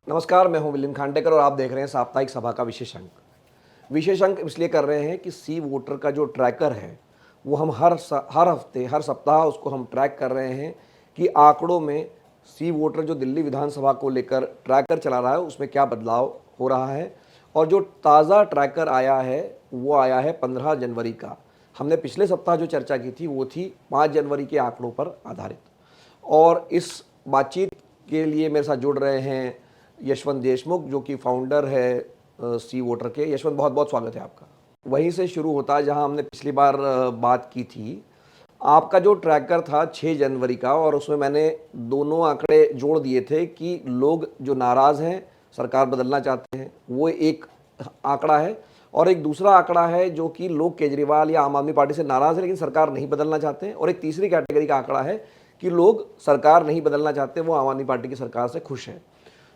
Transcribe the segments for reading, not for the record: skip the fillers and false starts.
नमस्कार, मैं हूं विलियम खांडेकर और आप देख रहे हैं साप्ताहिक सभा का विशेष अंक। विशेष अंक इसलिए कर रहे हैं कि सी वोटर का जो ट्रैकर है वो हम हर हफ्ते हर सप्ताह उसको हम ट्रैक कर रहे हैं कि आंकड़ों में सी वोटर जो दिल्ली विधानसभा को लेकर ट्रैकर चला रहा है उसमें क्या बदलाव हो रहा है। और जो ताज़ा ट्रैकर आया है वो आया है 15 जनवरी का। हमने पिछले सप्ताह जो चर्चा की थी वो थी 5 जनवरी के आंकड़ों पर आधारित। और इस बातचीत के लिए मेरे साथ जुड़ रहे हैं यशवंत देशमुख, जो कि फाउंडर है सी वोटर के। यशवंत, बहुत बहुत स्वागत है आपका। वहीं से शुरू होता है जहां हमने पिछली बार बात की थी। आपका जो ट्रैकर था 6 जनवरी का, और उसमें मैंने दोनों आंकड़े जोड़ दिए थे कि लोग जो नाराज़ हैं, सरकार बदलना चाहते हैं, वो एक आंकड़ा है। और एक दूसरा आंकड़ा है जो कि लोग केजरीवाल या आम आदमी पार्टी से नाराज़ हैं लेकिन सरकार नहीं बदलना चाहते हैं। और एक तीसरी कैटेगरी का आंकड़ा है कि लोग सरकार नहीं बदलना चाहते, वो आम आदमी पार्टी की सरकार से खुश हैं।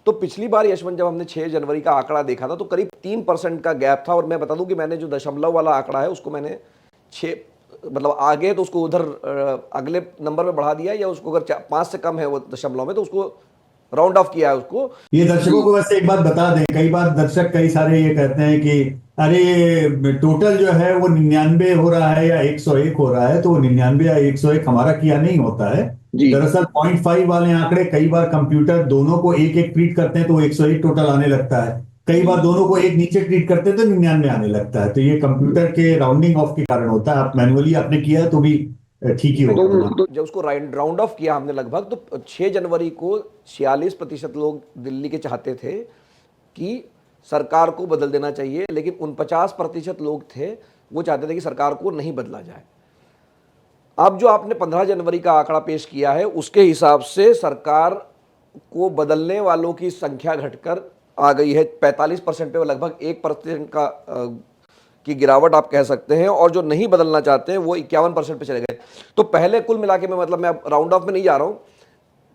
तो पिछली बार यशवंत जब हमने 6 जनवरी का आंकड़ा देखा था तो करीब 3% का गैप था। और मैं बता दूं कि मैंने जो दशमलव वाला आंकड़ा है उसको मैंने 6 मतलब आगे है तो उसको उधर अगले नंबर में बढ़ा दिया, या उसको अगर 5 से कम है वो दशमलव में तो उसको राउंड ऑफ किया है उसको। ये दर्शकों को वैसे एक बात बता दें, कई बार दर्शक कई सारे ये कहते हैं कि अरे ये टोटल जो है वो 99 हो रहा है या 101 हो रहा है, तो वो 99 या 101 हमारा किया नहीं होता है। जी। दरअसल 0.5 वाले आंकड़े कई बार कंप्यूटर दोनों को एक एक ट्रीट करते हैं तो 101 टोटल आने लगता है। कई बार दोनों को एक नीचे ट्रीट करते हैं तो 99 आने लगता है। तो ये कंप्यूटर के राउंडिंग ऑफ के कारण होता है। आप मैनुअली आपने किया है तो भी ठीक ही होगा होना। तो जब उसको राउंड ऑफ किया हमने लगभग, तो 6 जनवरी को 46% लोग दिल्ली के चाहते थे कि सरकार को बदल देना चाहिए, लेकिन 49% लोग थे वो चाहते थे कि सरकार को नहीं बदला जाए। अब जो आपने 15 जनवरी का आंकड़ा पेश किया है उसके हिसाब से सरकार को बदलने वालों की संख्या घटकर आ गई है 45% पे, लगभग 1% का की गिरावट आप कह सकते हैं। और जो नहीं बदलना चाहते हैं वो 51% पे चले गए। तो पहले कुल मिला के, मैं मतलब मैं अब राउंड ऑफ में नहीं जा रहा हूं,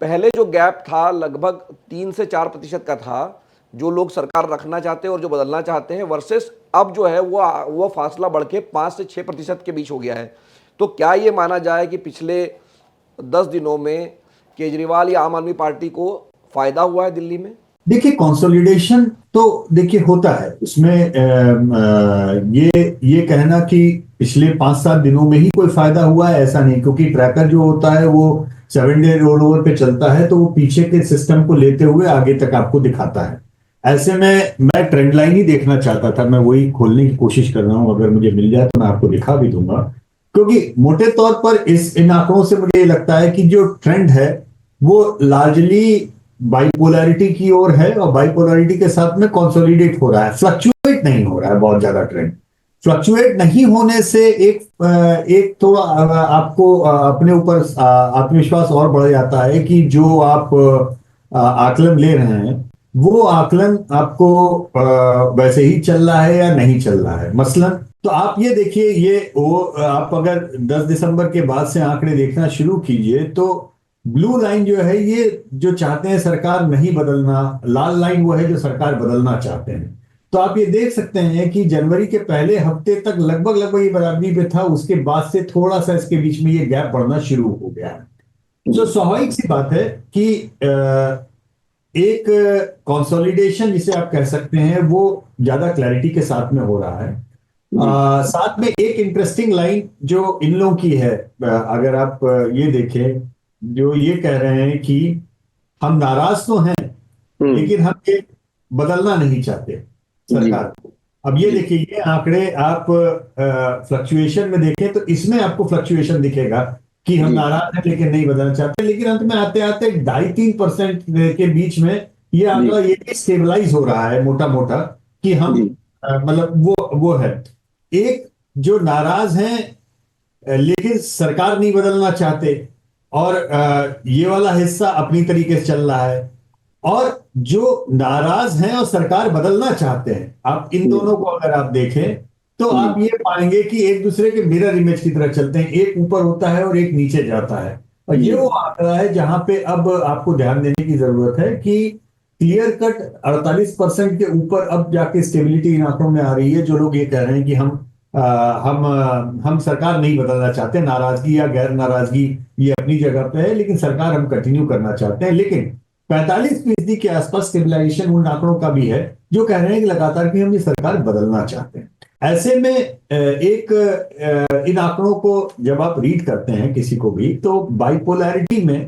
पहले जो गैप था लगभग 3 से 4% का था जो लोग सरकार रखना चाहते हैं और जो बदलना चाहते हैं, वर्सेस अब जो है वो फासला बढ़ के 5 से 6% के बीच हो गया है। तो क्या ये माना जाए कि पिछले 10 दिनों में केजरीवाल या आम आदमी पार्टी को फायदा हुआ है दिल्ली में? देखिए, कंसोलिडेशन तो देखिए होता है उसमें। ये कहना कि पिछले 5-7 दिनों में ही कोई फायदा हुआ है, ऐसा नहीं, क्योंकि ट्रैकर जो होता है वो 7 डे रोल ओवर पे चलता है, तो वो पीछे के सिस्टम को लेते हुए आगे तक आपको दिखाता है। ऐसे में मैं ट्रेंड लाइन ही देखना चाहता था, मैं वही खोलने की कोशिश कर रहा हूं। अगर मुझे मिल जाए तो मैं आपको दिखा भी दूंगा, क्योंकि मोटे तौर पर इन आंकड़ों से मुझे लगता है कि जो ट्रेंड है वो लार्जली बाइपोलैरिटी की ओर है, और बाइपोलैरिटी के साथ में कंसोलिडेट हो रहा है, फ्लक्चुएट नहीं हो रहा है बहुत ज्यादा। ट्रेंड फ्लक्चुएट नहीं होने से एक थोड़ा आपको अपने ऊपर आत्मविश्वास और बढ़ जाता है कि जो आप आकलन ले रहे हैं वो आकलन आपको वैसे ही चल रहा है या नहीं चल रहा है। मसलन तो आप ये देखिए, ये वो आप अगर 10 दिसंबर के बाद से आंकड़े देखना शुरू कीजिए तो ब्लू लाइन जो है ये जो चाहते हैं सरकार नहीं बदलना, लाल लाइन वो है जो सरकार बदलना चाहते हैं। तो आप ये देख सकते हैं कि जनवरी के पहले हफ्ते तक लगभग लगभग ये बराबरी पे था, उसके बाद से थोड़ा सा इसके बीच में ये गैप बढ़ना शुरू हो गया है। तो स्वाभाविक सी बात है कि एक कंसोलिडेशन जिसे आप कह सकते हैं वो ज्यादा क्लैरिटी के साथ में हो रहा है। साथ में एक इंटरेस्टिंग लाइन जो इन लोगों की है, अगर आप ये देखें, जो ये कह रहे हैं कि हम नाराज तो हैं लेकिन हम ये बदलना नहीं चाहते जी। सरकार को। अब ये जी। देखिए, ये आंकड़े आप फ्लक्चुएशन में देखें तो इसमें आपको फ्लक्चुएशन दिखेगा कि हम जी। नाराज हैं लेकिन नहीं बदलना चाहते, लेकिन अंत में आते आते 2.5-3% के बीच में ये जी। आंकड़ा ये भी स्टेबलाइज हो रहा है मोटा मोटा, कि हम जी। मतलब वो है। एक जो नाराज हैं लेकिन सरकार नहीं बदलना चाहते, और ये वाला हिस्सा अपनी तरीके से चल रहा है। और जो नाराज हैं और सरकार बदलना चाहते हैं, आप इन जी। दोनों को अगर आप देखें तो जी। आप ये पाएंगे कि एक दूसरे के मिरर इमेज की तरह चलते हैं, एक ऊपर होता है और एक नीचे जाता है। और ये जी। वो आंकड़ा है जहां पे अब आपको ध्यान देने की जरूरत है कि क्लियर कट 48% के ऊपर अब जाके स्टेबिलिटी इन आंकड़ों में आ रही है। जो लोग ये कह रहे हैं कि हम सरकार नहीं बदलना चाहते, नाराजगी या गैर नाराजगी ये अपनी जगह पे है, लेकिन सरकार हम कंटिन्यू करना चाहते हैं। लेकिन 45% के आसपास स्टेबलाइजेशन उन आंकड़ों का भी है जो कह रहे हैं कि लगातार कि हम ये सरकार बदलना चाहते हैं। ऐसे में इन आंकड़ों को जब आप रीड करते हैं किसी को भी, तो बाइपोलैरिटी में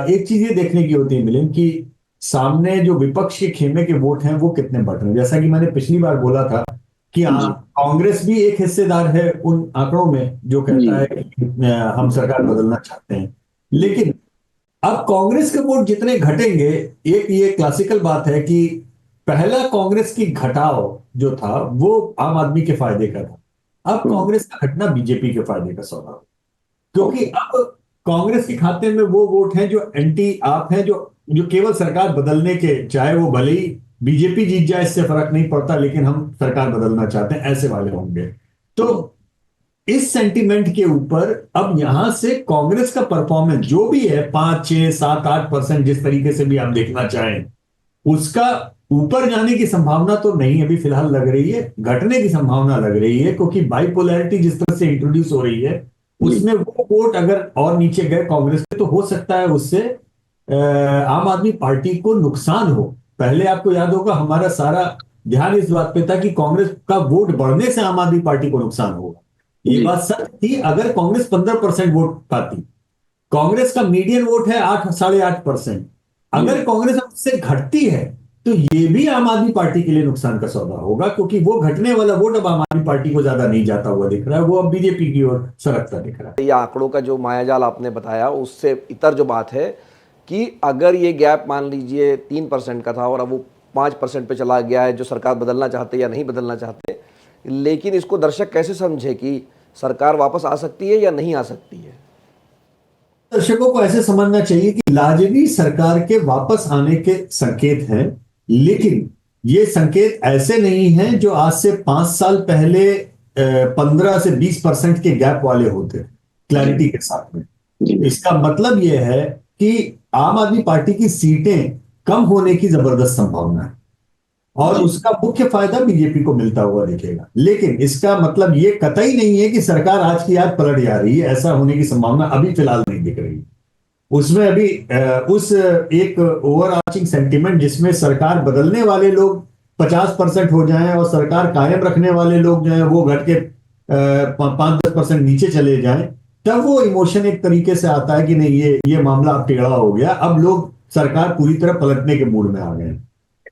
एक चीज ये देखने की होती है मिलिंद, कि सामने जो विपक्ष के खेमे के वोट हैं वो कितने बढ़ रहे हैं। जैसा कि मैंने पिछली बार बोला था कि जी कांग्रेस भी एक हिस्सेदार है उन आंकड़ों में जो जी कहता है कि हम सरकार बदलना चाहते हैं। लेकिन अब कांग्रेस के वोट जितने घटेंगे, एक ये क्लासिकल बात है कि पहला कांग्रेस की घटाव जो था वो आम आदमी के फायदे का था। अब कांग्रेस का घटना बीजेपी के फायदे का सौदा हो, क्योंकि अब कांग्रेस के खाते में वो वोट हैं जो एंटी आप हैं, जो जो केवल सरकार बदलने के, चाहे वो भले ही बीजेपी जीत जाए इससे फर्क नहीं पड़ता, लेकिन हम सरकार बदलना चाहते हैं, ऐसे वाले होंगे। तो इस सेंटिमेंट के ऊपर अब यहां से कांग्रेस का परफॉर्मेंस जो भी है, 5, 6, 7, 8% जिस तरीके से भी आप देखना चाहें, उसका ऊपर जाने की संभावना तो नहीं अभी फिलहाल लग रही है, घटने की संभावना लग रही है, क्योंकि बाइपोलैरिटी जिस तरह से इंट्रोड्यूस हो रही है उसमें वो वोट अगर और नीचे गए कांग्रेस के, तो हो सकता है उससे आम आदमी पार्टी को नुकसान हो। पहले आपको याद होगा हमारा सारा ध्यान इस बात पे था कि कांग्रेस का वोट बढ़ने से आम आदमी पार्टी को नुकसान होगा। ये जी बात सच थी अगर कांग्रेस 15% वोट पाती। कांग्रेस का मीडियन वोट है 8, 8.5%। अगर कांग्रेस उससे घटती है तो ये भी आम आदमी पार्टी के लिए नुकसान का सौदा होगा, क्योंकि वो घटने वाला वोट अब आम आदमी पार्टी को ज्यादा नहीं जाता हुआ दिख रहा है, वो अब बीजेपी की ओर सरकता दिख रहा है। ये आंकड़ों का जो मायाजाल आपने बताया उससे इतर जो बात है कि अगर ये गैप मान लीजिए 3% का था और अब वो 5% पे चला गया है, जो सरकार बदलना चाहते या नहीं बदलना चाहते, लेकिन इसको दर्शक कैसे समझे कि सरकार वापस आ सकती है या नहीं आ सकती है? दर्शकों को ऐसे समझना चाहिए कि लाजमी सरकार के वापस आने के संकेत हैं, लेकिन ये संकेत ऐसे नहीं हैं जो आज से 5 साल पहले 15 से 20% के गैप वाले होते, क्लैरिटी के साथ में। जी इसका मतलब यह है कि आम आदमी पार्टी की सीटें कम होने की जबरदस्त संभावना है और उसका मुख्य फायदा बीजेपी को मिलता हुआ दिखेगा। लेकिन इसका मतलब यह कतई नहीं है कि सरकार आज की आज पलट जा रही है, ऐसा होने की संभावना अभी फिलहाल नहीं दिख रही। उसमें अभी उस एक ओवर आर्चिंग सेंटिमेंट जिसमें सरकार बदलने वाले लोग 50% हो जाएं और सरकार कायम रखने वाले लोग जो है वो घट के 5-10% नीचे चले जाएं, तब वो इमोशन एक तरीके से आता है कि नहीं ये मामला अब टेढ़ा हो गया, अब लोग सरकार पूरी तरह पलटने के मूड में आ गए।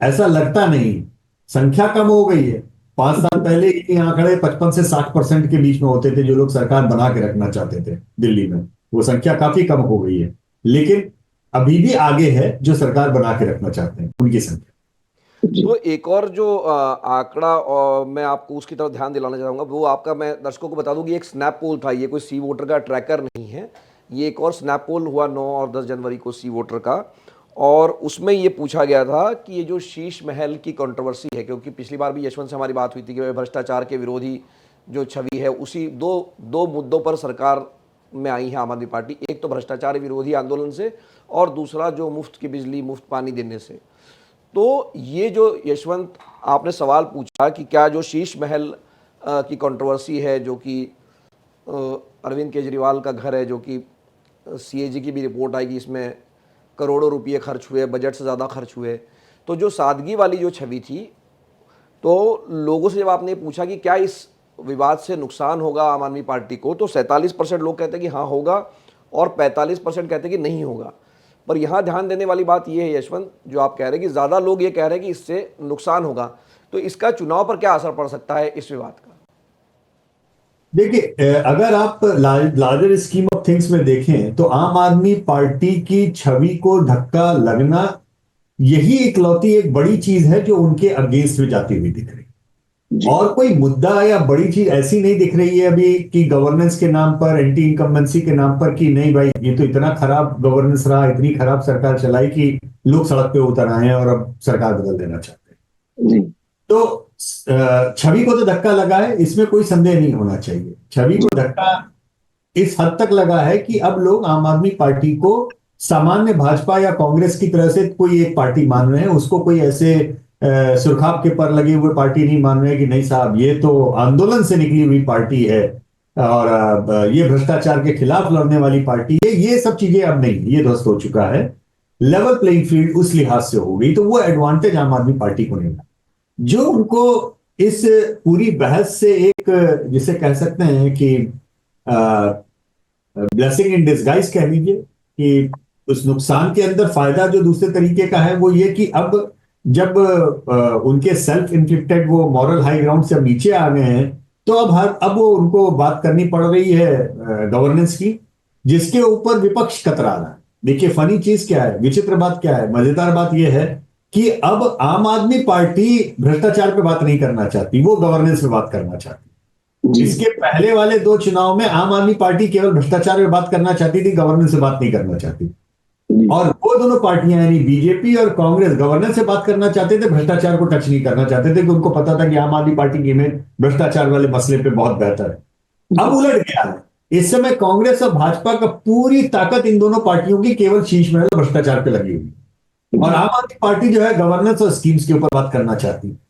ऐसा लगता नहीं, संख्या कम हो गई है। 5 साल पहले ये आंकड़े 55 से 60% के बीच में होते थे जो लोग सरकार बना के रखना चाहते थे दिल्ली में, वो संख्या काफी कम हो गई है, लेकिन अभी भी आगे है जो सरकार बना के रखना चाहते हैं उनकी संख्या। तो एक और जो आंकड़ा और मैं आपको उसकी तरफ ध्यान दिलाना चाहूँगा, वो आपका मैं दर्शकों को बता दूं कि एक स्नैप पोल था, ये कोई सी वोटर का ट्रैकर नहीं है, ये एक और स्नैप पोल हुआ 9 और 10 जनवरी को सी वोटर का, और उसमें ये पूछा गया था कि ये जो शीश महल की कंट्रोवर्सी है, क्योंकि पिछली बार भी यशवंत से हमारी बात हुई थी कि भाई भ्रष्टाचार के विरोधी जो छवि है उसी दो मुद्दों पर सरकार में आई है आम आदमी पार्टी, एक तो भ्रष्टाचार विरोधी आंदोलन से और दूसरा जो मुफ्त की बिजली मुफ्त पानी देने से। तो ये जो यशवंत आपने सवाल पूछा कि क्या जो शीश महल की कंट्रोवर्सी है, जो कि अरविंद केजरीवाल का घर है, जो कि सीएजी की भी रिपोर्ट आएगी, इसमें करोड़ों रुपये खर्च हुए, बजट से ज़्यादा खर्च हुए, तो जो सादगी वाली जो छवि थी, तो लोगों से जब आपने पूछा कि क्या इस विवाद से नुकसान होगा आम आदमी पार्टी को, तो 47% लोग कहते हैं कि हाँ होगा और 45% कहते हैं कि नहीं होगा। पर यहाँ ध्यान देने वाली बात यह है यशवंत, जो आप कह रहे हैं कि ज़्यादा लोग ये कह रहे हैं कि इससे नुकसान होगा, तो इसका चुनाव पर क्या असर पड़ सकता है इस विवाद का? देखिए, अगर आप लार्जर स्कीम ऑफ थिंग्स में देखें तो आम आदमी पार्टी की छवि को धक्का लगना यही इकलौती एक बड़ी चीज है जो उनके अगेंस्ट में जाती हुई दिख रही है। और कोई मुद्दा या बड़ी चीज ऐसी नहीं दिख रही है अभी कि गवर्नेंस के नाम पर, एंटी इनकम्बेंसी के नाम पर, कि नहीं भाई ये तो इतना खराब गवर्नेंस रहा, इतनी खराब सरकार चलाई कि लोग सड़क पे उतर आए हैं और अब सरकार बदल देना चाहते हैं। तो छवि को तो धक्का लगा है, इसमें कोई संदेह नहीं होना चाहिए। छवि को धक्का इस हद तक लगा है कि अब लोग आम आदमी पार्टी को सामान्य भाजपा या कांग्रेस की तरह से कोई एक पार्टी मान रहे हैं, उसको कोई ऐसे सुरखाब के पर लगे हुए पार्टी नहीं मान रहे कि नहीं साहब ये तो आंदोलन से निकली हुई पार्टी है और ये भ्रष्टाचार के खिलाफ लड़ने वाली पार्टी है। ये सब चीजें अब नहीं, ये ध्वस्त हो चुका है। लेवल प्लेइंग फील्ड उस लिहाज से हो गई, तो वो एडवांटेज आम आदमी पार्टी को नहीं मिला। जो उनको इस पूरी बहस से एक, जिसे कह सकते हैं कि ब्लेसिंग इन डिस्गाइज कह लीजिए, कि उस नुकसान के अंदर फायदा जो दूसरे तरीके का है वो ये कि अब जब उनके सेल्फ इन्फ्लिक्टेड वो मॉरल हाई ग्राउंड से अब नीचे आ गए हैं, तो अब वो उनको बात करनी पड़ रही है गवर्नेंस की, जिसके ऊपर विपक्ष कतरा रहा है। देखिए फनी चीज क्या है, विचित्र बात क्या है, मजेदार बात यह है कि अब आम आदमी पार्टी भ्रष्टाचार पे बात नहीं करना चाहती, वो गवर्नेंस पे बात करना चाहती। इसके पहले वाले दो चुनाव में आम आदमी पार्टी केवल भ्रष्टाचार पे बात करना चाहती थी, गवर्नेंस से बात नहीं करना चाहती। और वो दोनों पार्टियां यानी बीजेपी और कांग्रेस गवर्नेंस से बात करना चाहते थे, भ्रष्टाचार को टच नहीं करना चाहते थे, कि उनको पता था कि आम आदमी पार्टी की इमेज भ्रष्टाचार वाले मसले पे बहुत बेहतर है। अब उलट गया है, इस समय कांग्रेस और भाजपा का पूरी ताकत इन दोनों पार्टियों की केवल शीश महल भ्रष्टाचार पे लगी हुई है, और आम आदमी पार्टी जो है गवर्नेंस और स्कीम्स के ऊपर बात करना चाहती है।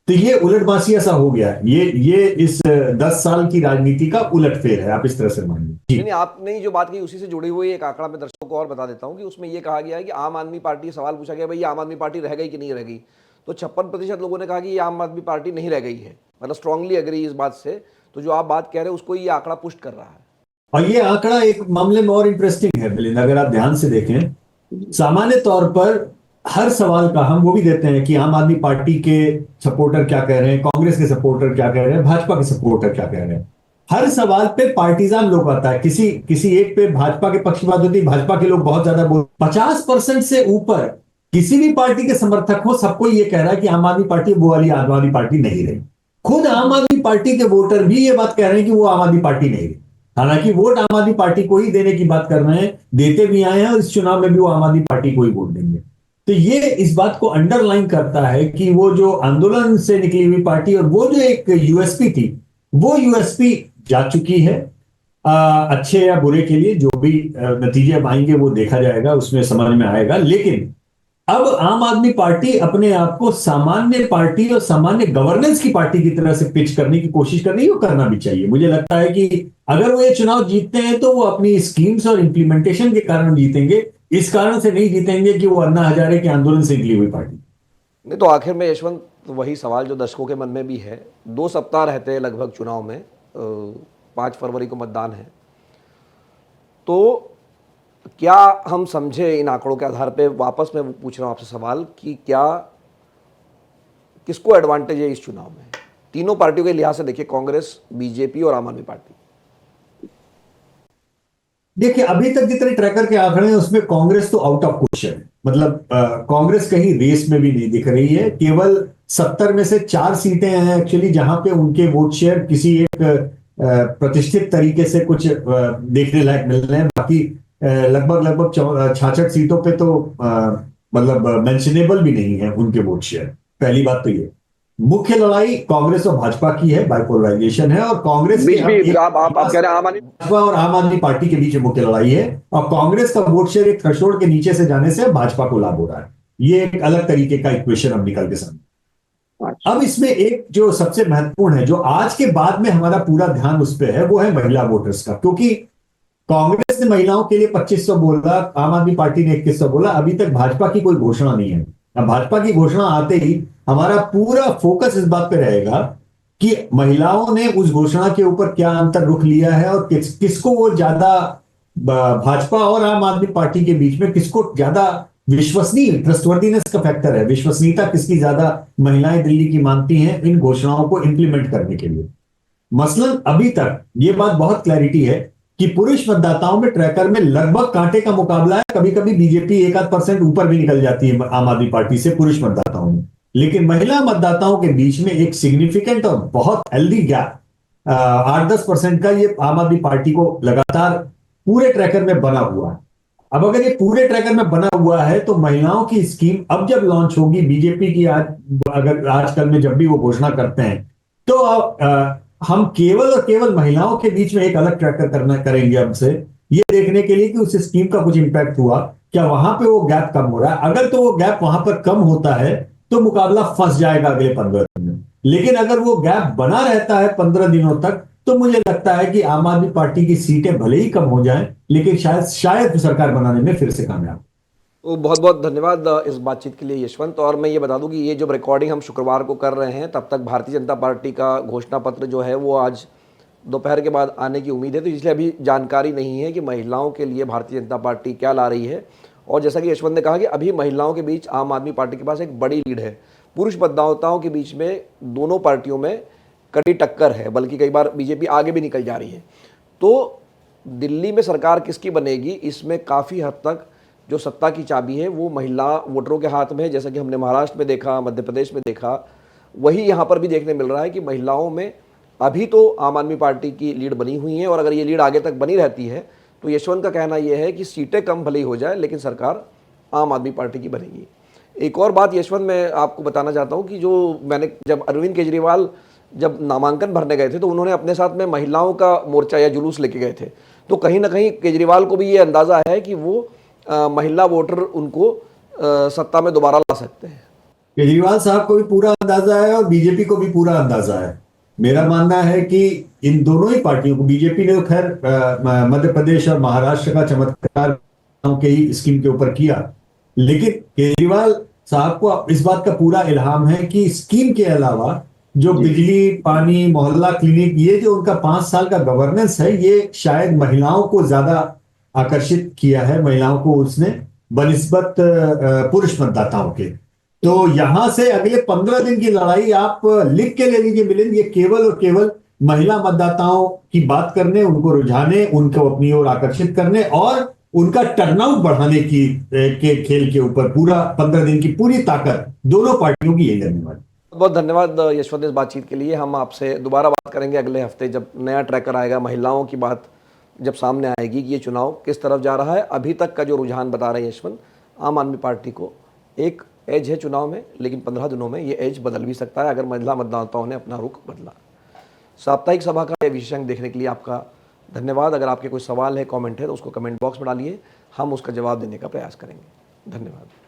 तो ये उलटबासी ऐसा हो गया है, ये इस 10 साल की राजनीति का उलटफेर है, आप इस तरह से मानिए जी। नहीं, आपने जो बात कही उसी से जुड़ी हुई एक आंकड़ा मैं दर्शकों को और बता देता हूं कि उसमें यह कहा गया है कि आम आदमी पार्टी, सवाल पूछा गया भाई आम आदमी पार्टी रह गई कि नहीं रह गई, तो 56% लोगों ने कहा कि ये आम आदमी पार्टी नहीं रह गई है, मतलब स्ट्रांगली एग्री इस बात से। तो जो आप बात कह रहे हैं उसको ये आंकड़ा पुष्ट कर रहा है। और ये आंकड़ा एक मामले में और इंटरेस्टिंग है मिलिंद, अगर आप ध्यान से देखें, सामान्य तौर पर हर सवाल का हम वो भी देते हैं कि आम आदमी पार्टी के सपोर्टर क्या कह रहे हैं, कांग्रेस के सपोर्टर क्या कह रहे हैं, भाजपा के सपोर्टर क्या कह रहे हैं। हर सवाल पे पार्टीजान लोग आता है, किसी किसी एक पे भाजपा के पक्ष की बात होती है, भाजपा के लोग बहुत ज्यादा बोल, 50% से ऊपर किसी भी पार्टी के समर्थक हो, सबको ये कह रहा है कि आम आदमी पार्टी वो वाली आम आदमी पार्टी नहीं रही। खुद आम आदमी पार्टी के वोटर भी ये बात कह रहे हैं कि वो आम आदमी पार्टी नहीं रही, हालांकि वोट आम आदमी पार्टी को ही देने की बात कर रहे हैं, देते भी आए हैं, और इस चुनाव में भी वो आम आदमी पार्टी को ही वोट देंगे। तो ये इस बात को अंडरलाइन करता है कि वो जो आंदोलन से निकली हुई पार्टी और वो जो एक यूएसपी थी, वो यूएसपी जा चुकी है। अच्छे या बुरे के लिए जो भी नतीजे अब आएंगे वो देखा जाएगा, उसमें समझ में आएगा। लेकिन अब आम आदमी पार्टी अपने आप को सामान्य पार्टी और सामान्य गवर्नेंस की पार्टी की तरह से पिच करने की कोशिश कर रही है, वो करना भी चाहिए। मुझे लगता है कि अगर वो ये चुनाव जीतते हैं तो वो अपनी स्कीम्स और इंप्लीमेंटेशन के कारण जीतेंगे, इस कारण से नहीं जीतेंगे कि वो अन्ना हजारे के आंदोलन से निकली हुई पार्टी। नहीं तो आखिर में यशवंत, वही सवाल जो दर्शकों के मन में भी है, 2 सप्ताह रहते हैं लगभग चुनाव में, 5 फरवरी को मतदान है, तो क्या हम समझे इन आंकड़ों के आधार पे, वापस मैं पूछ रहा हूं आपसे सवाल, कि क्या किसको एडवांटेज है इस चुनाव में, तीनों पार्टियों के लिहाज से देखिए, कांग्रेस, बीजेपी और आम आदमी पार्टी? देखिए अभी तक जितने ट्रैकर के आंकड़े हैं उसमें कांग्रेस तो आउट ऑफ क्वेश्चन है, मतलब कांग्रेस कहीं रेस में भी नहीं दिख रही है। केवल 70 में से 4 सीटें हैं एक्चुअली जहां पे उनके वोट शेयर किसी एक प्रतिष्ठित तरीके से कुछ देखने लायक मिल रहे हैं। बाकी लगभग लगभग 66 सीटों पे तो मतलब मेंशनेबल भी नहीं है उनके वोट शेयर। पहली बात तो ये, मुख्य लड़ाई कांग्रेस और भाजपा की है, बाइपोलराइजेशन है, और कांग्रेस बीच के भी आप कह रहे हैं आम आदमी, भाजपा और आम आदमी पार्टी के बीच मुख्य लड़ाई है, और कांग्रेस का वोट शेयर एक थ्रेशोल्ड के नीचे से जाने से भाजपा को लाभ हो रहा है। ये एक अलग तरीके का इक्वेशन अब निकल के सामने। अब इसमें एक जो सबसे महत्वपूर्ण है, जो आज के बाद में हमारा पूरा ध्यान उस पर है, वो है महिला वोटर्स का। क्योंकि कांग्रेस ने महिलाओं के लिए 2500 बोला, आम आदमी पार्टी ने 2100 बोला, अभी तक भाजपा की कोई घोषणा नहीं है। अब भाजपा की घोषणा आते ही हमारा पूरा फोकस इस बात पे रहेगा कि महिलाओं ने उस घोषणा के ऊपर क्या अंतर रुख लिया है, और किसको वो ज्यादा, भाजपा और आम आदमी पार्टी के बीच में किसको ज्यादा विश्वसनीय, ट्रस्टवर्दीनेस का फैक्टर है, विश्वसनीयता किसकी ज्यादा महिलाएं दिल्ली की मानती हैं इन घोषणाओं को इंप्लीमेंट करने के लिए। मसलन अभी तक ये बात बहुत क्लैरिटी है कि पुरुष मतदाताओं में ट्रैकर में लगभग कांटे का मुकाबला है। कभी कभी बीजेपी 1-8% ऊपर भी निकल जाती है आम आदमी पार्टी से पुरुष मतदाताओं में, लेकिन महिला मतदाताओं के बीच में एक सिग्निफिकेंट और बहुत हेल्दी गैप 8-10% का ये आम आदमी पार्टी को लगातार पूरे ट्रैकर में बना हुआ है। अब अगर ये पूरे ट्रैकर में बना हुआ है तो महिलाओं की स्कीम अब जब लॉन्च होगी बीजेपी की, अगर आजकल में जब भी वो घोषणा करते हैं, तो हम केवल और केवल महिलाओं के बीच में एक अलग ट्रैकर करेंगे अब से, ये देखने के लिए कि उस स्कीम का कुछ इंपैक्ट हुआ क्या, वहां पे वो गैप कम हो रहा है। अगर तो वो गैप वहां पर कम होता है तो मुकाबला फंस जाएगा अगले 15 दिन में। लेकिन अगर वो गैप बना रहता है 15 दिनों तक, तो मुझे लगता है कि आम आदमी पार्टी की सीटें भले ही कम हो जाएं, लेकिन शायद सरकार बनाने में फिर से कामयाब। तो बहुत बहुत धन्यवाद इस बातचीत के लिए यशवंत। और मैं ये बता दूं कि ये जो रिकॉर्डिंग हम शुक्रवार को कर रहे हैं, तब तक भारतीय जनता पार्टी का घोषणा पत्र जो है वो आज दोपहर के बाद आने की उम्मीद है। तो इसलिए अभी जानकारी नहीं है कि महिलाओं के लिए भारतीय जनता पार्टी क्या ला रही है। और जैसा कि यशवंत ने कहा कि अभी महिलाओं के बीच आम आदमी पार्टी के पास एक बड़ी लीड है। पुरुष मतदाताओं के बीच में दोनों पार्टियों में कड़ी टक्कर है, बल्कि कई बार बीजेपी आगे भी निकल जा रही है। तो दिल्ली में सरकार किसकी बनेगी, इसमें काफ़ी हद तक जो सत्ता की चाबी है वो महिला वोटरों के हाथ में है। जैसा कि हमने महाराष्ट्र में देखा, मध्य प्रदेश में देखा, वही यहाँ पर भी देखने मिल रहा है कि महिलाओं में अभी तो आम आदमी पार्टी की लीड बनी हुई है। और अगर ये लीड आगे तक बनी रहती है तो यशवंत का कहना यह है कि सीटें कम भले ही हो जाए, लेकिन सरकार आम आदमी पार्टी की बनेगी। एक और बात यशवंत मैं आपको बताना चाहता हूँ कि जो मैंने जब अरविंद केजरीवाल जब नामांकन भरने गए थे तो उन्होंने अपने साथ में महिलाओं का मोर्चा या जुलूस लेके गए थे। तो कहीं ना कहीं केजरीवाल को भी ये अंदाज़ा है कि वो महिला वोटर उनको सत्ता में दोबारा ला सकते हैं। केजरीवाल साहब को भी पूरा अंदाजा है और बीजेपी को भी पूरा अंदाजा है। मेरा मानना है कि इन दोनों ही पार्टियों को, बीजेपी ने तो खैर मध्य प्रदेश और महाराष्ट्र का चमत्कार के ही स्कीम के ऊपर किया, लेकिन केजरीवाल साहब को इस बात का पूरा इल्हाम है कि स्कीम के अलावा जो बिजली, पानी, मोहल्ला क्लिनिक, ये जो उनका 5 साल का गवर्नेंस है, ये शायद महिलाओं को ज्यादा आकर्षित किया है, महिलाओं को उसने बनिस्बत पुरुष मतदाताओं के। तो यहां से अगले 15 दिन की लड़ाई आप लिख के ले लीजिए मिलिंद, ये केवल और केवल महिला मतदाताओं की बात करने, उनको रुझाने, उनको अपनी ओर आकर्षित करने और उनका टर्नआउट बढ़ाने की के खेल के ऊपर पूरा 15 दिन की पूरी ताकत दोनों पार्टियों की यही रहने वाली। बहुत धन्यवाद यशवंत इस बातचीत के लिए। हम आपसे दोबारा बात करेंगे अगले हफ्ते जब नया ट्रैकर आएगा, महिलाओं की बात जब सामने आएगी कि ये चुनाव किस तरफ जा रहा है। अभी तक का जो रुझान बता रहे हैं यशवंत, आम आदमी पार्टी को एक एज है चुनाव में, लेकिन 15 दिनों में ये एज बदल भी सकता है अगर महिला मतदाताओं ने अपना रुख बदला। साप्ताहिक सभा का ये विशेषांक देखने के लिए आपका धन्यवाद। अगर आपके कोई सवाल है, कमेंट है, तो उसको कमेंट बॉक्स में डालिए, हम उसका जवाब देने का प्रयास करेंगे। धन्यवाद।